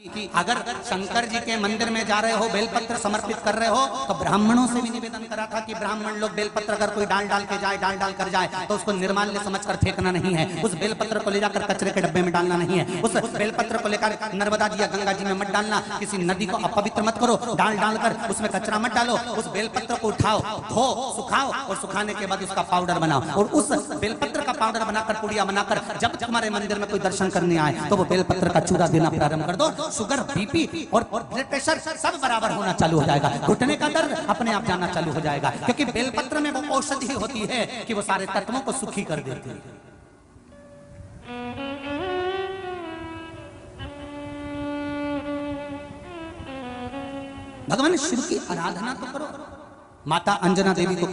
कि अगर शंकर जी के मंदिर में जा रहे हो, बेलपत्र समर्पित कर रहे हो, तो ब्राह्मणों से भी निवेदन करा था कि ब्राह्मण लोग बेलपत्र अगर कोई डाल डाल के जाए, डाल डाल कर जाए, तो उसको निर्माल्य समझकर फेंकना नहीं है। उस बेलपत्र को ले जाकर कचरे के डब्बे में डालना नहीं है। उस बेलपत्र को लेकर नर्मदा जी या गंगा जी में मत डालना, किसी नदी को अपवित्र मत करो, डाल डालकर उसमें कचरा मत डालो। उस बेलपत्र को उठाओ, धो, सुखाओ और सुखाने के बाद उसका पाउडर बनाओ और उस बेलपत्र का पाउडर बनाकर पुड़िया बनाकर जब तुम्हारे मंदिर में कोई दर्शन करने आए तो वो बेलपत्र का चूरा देना प्रारंभ कर दो। शुगर, बीपी और ब्लड प्रेशर सब बराबर होना चालू हो जाएगा। घुटने का दर्द अपने आप जाना चालू हो जाएगा, क्योंकि बेलपत्र में वो औषधि होती है कि वो सारे तत्वों को सुखी कर देती है। भगवान शिव की आराधना तो करो। माता अंजना देवी को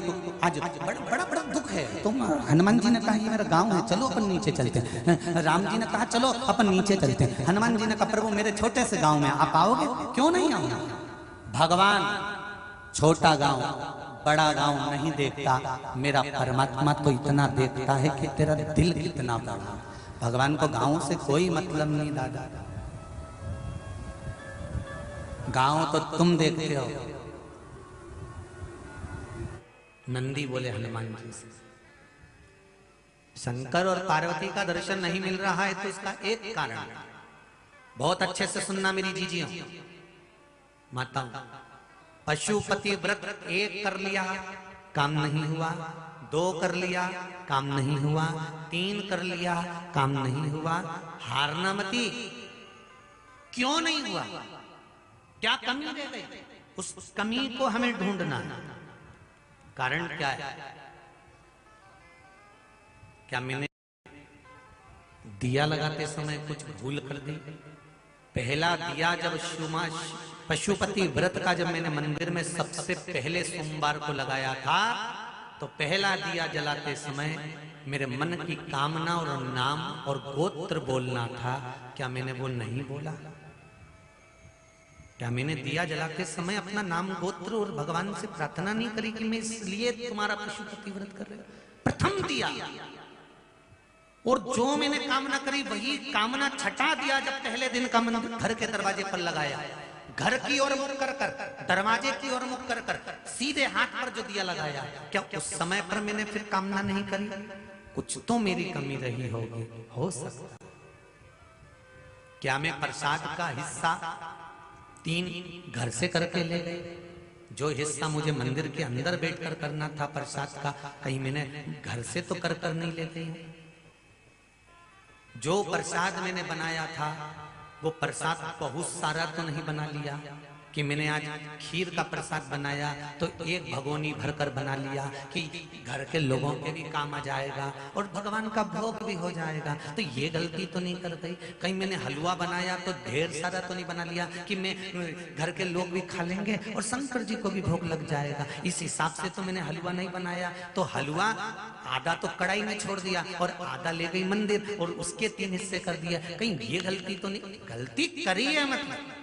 आज बड़ा बड़ा दुख है। तुम हनुमान जी ने कहा ये मेरा गांव है, चलो अपन नीचे चलते हैं। राम जी ने कहा चलो अपन नीचे चलते हैं। हनुमान जी ने कहा प्रभु मेरे छोटे से गांव में आप आओगे? क्यों नहीं आओगे? भगवान छोटा गांव बड़ा गांव नहीं देखता, मेरा परमात्मा तो इतना देखता है कि तेरा दिल कितना बड़ा। भगवान को गांव से कोई मतलब नहीं दादा। गांव तो तुम देखते हो। नंदी बोले हनुमान जी से, शंकर और पार्वती का दर्शन नहीं मिल रहा है तो इसका एक कारण, बहुत अच्छे से सुनना मेरी जीजियों माताओं, पशुपति व्रत 1 कर लिया काम नहीं हुआ, 2 कर लिया काम नहीं हुआ, 3 कर लिया काम नहीं हुआ। हारना मती, क्यों नहीं हुआ? क्या कमी रह गई? उस कमी को हमें ढूंढना। कारण क्या है? क्या मैंने दिया लगाते समय कुछ भूल कर दी? पहला दिया जब पशुपति व्रत का जब मैंने मंदिर में सबसे पहले सोमवार को लगाया था, तो पहला दिया जलाते समय मेरे मन की कामना और नाम और गोत्र बोलना था। क्या मैंने वो नहीं बोला? क्या मैंने दिया जलाते समय अपना नाम, गोत्र और भगवान से प्रार्थना नहीं करी कि मैं इसलिए तुम्हारा पशुपति व्रत कर रहा हूं? प्रथम दिया, और जो मैंने कामना करी वही कामना छठा दिया जब पहले दिन का घर के दरवाजे पर लगाया, घर की ओर मुख कर कर, दरवाजे की ओर मुख कर कर, सीधे हाथ पर जो दिया लगाया, क्या उस समय पर मैंने फिर कामना नहीं करी? कुछ तो मेरी कमी रही होगी, हो सकता। क्या मैं प्रसाद का हिस्सा 3 घर से करके ले गए? जो हिस्सा मुझे मंदिर के अंदर बैठकर करना था प्रसाद का, कहीं मैंने घर से तो कर नहीं ले गई? जो प्रसाद मैंने बनाया था वो प्रसाद बहुत सारा तो नहीं बना लिया कि मैंने आज खीर का प्रसाद बनाया तो 1 भगोनी भरकर बना लिया कि घर के लोगों के भी काम आ जाएगा और भगवान का भोग भी हो जाएगा। तो ये गलती तो नहीं कर गई? कहीं मैंने हलवा बनाया तो ढेर सारा तो नहीं बना लिया कि मैं घर के लोग भी खा लेंगे और शंकर जी को भी भोग लग जाएगा? इस हिसाब से तो मैंने हलवा नहीं बनाया। तो हलवा आधा तो कढ़ाई में छोड़ दिया और आधा ले गई मंदिर और उसके 3 हिस्से कर दिया। कहीं ये गलती तो नहीं? गलती करी है मतलब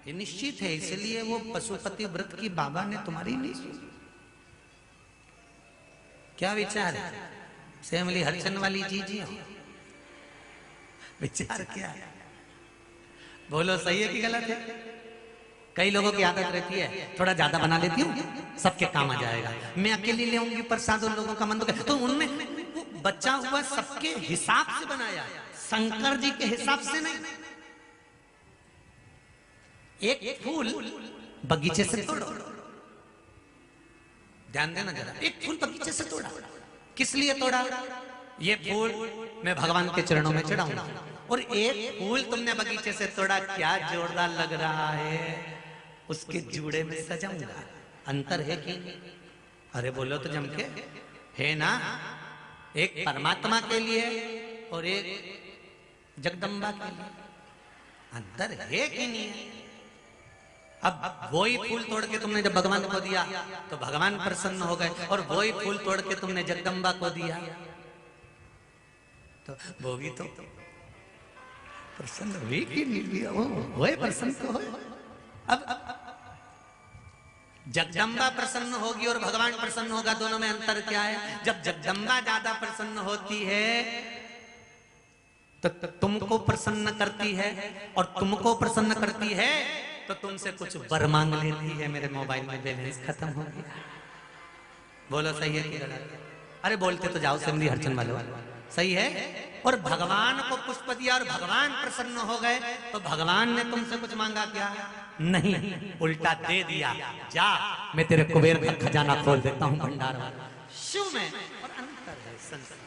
ये निश्चित है, इसलिए वो पशुपति व्रत की बाबा ने तुम्हारी नहीं सुनी। क्या विचार है? सेमली हरचन वाली जी विचार क्या है? बोलो सही है कि गलत है? कई लोगों की आदत रहती है थोड़ा ज्यादा बना लेती हूँ सबके काम आ जाएगा, मैं अकेले ले आऊंगी प्रसाद और लोगों का मन तो उनमें बच्चा हुआ सबके हिसाब से बनाया, शंकर जी के हिसाब से नहीं। एक फूल बगीचे से तोड़ो, ध्यान देना जरा, एक फूल बगीचे से तोड़ा, किस लिए तोड़ा? ये फूल मैं भगवान के चरणों में चढ़ाऊंगा, और एक फूल तुमने बगीचे से तोड़ा, क्या जोरदार लग रहा है, उसके जूड़े में सजाऊंगा। अंतर है कि? अरे बोलो तो जम के, है ना? एक परमात्मा के लिए और एक जगदम्बा के लिए, अंतर है कि नहीं है? अब वही फूल तोड़ के तुमने जब भगवान को दिया तो भगवान प्रसन्न हो गए, और वही फूल तोड़ के तुमने जगदम्बा को दिया तो वो भी तो प्रसन्न हुई कि नहीं हुई? वो प्रसन्न तो हो। अब जगदम्बा प्रसन्न होगी और भगवान प्रसन्न होगा, दोनों में अंतर क्या है? जब जगदम्बा ज्यादा प्रसन्न होती है तो तुमको प्रसन्न करती है और तुमको प्रसन्न करती है तो तुमसे कुछ वर मांग लेती है, मेरे मोबाइल में बैलेंस खत्म हो गया। बोलो सही है कि गलत? अरे बोलते तो जाओ सिमरी हरचंद वालों, सही है। और भगवान को पुष्प दिया और भगवान प्रसन्न हो गए, तो भगवान ने तुमसे कुछ मांगा क्या? नहीं, उल्टा दे दिया। जा, मैं तेरे कुबेर का खजाना खोल देता हूं भंडार वाला। शिव में और अंतर है संसार।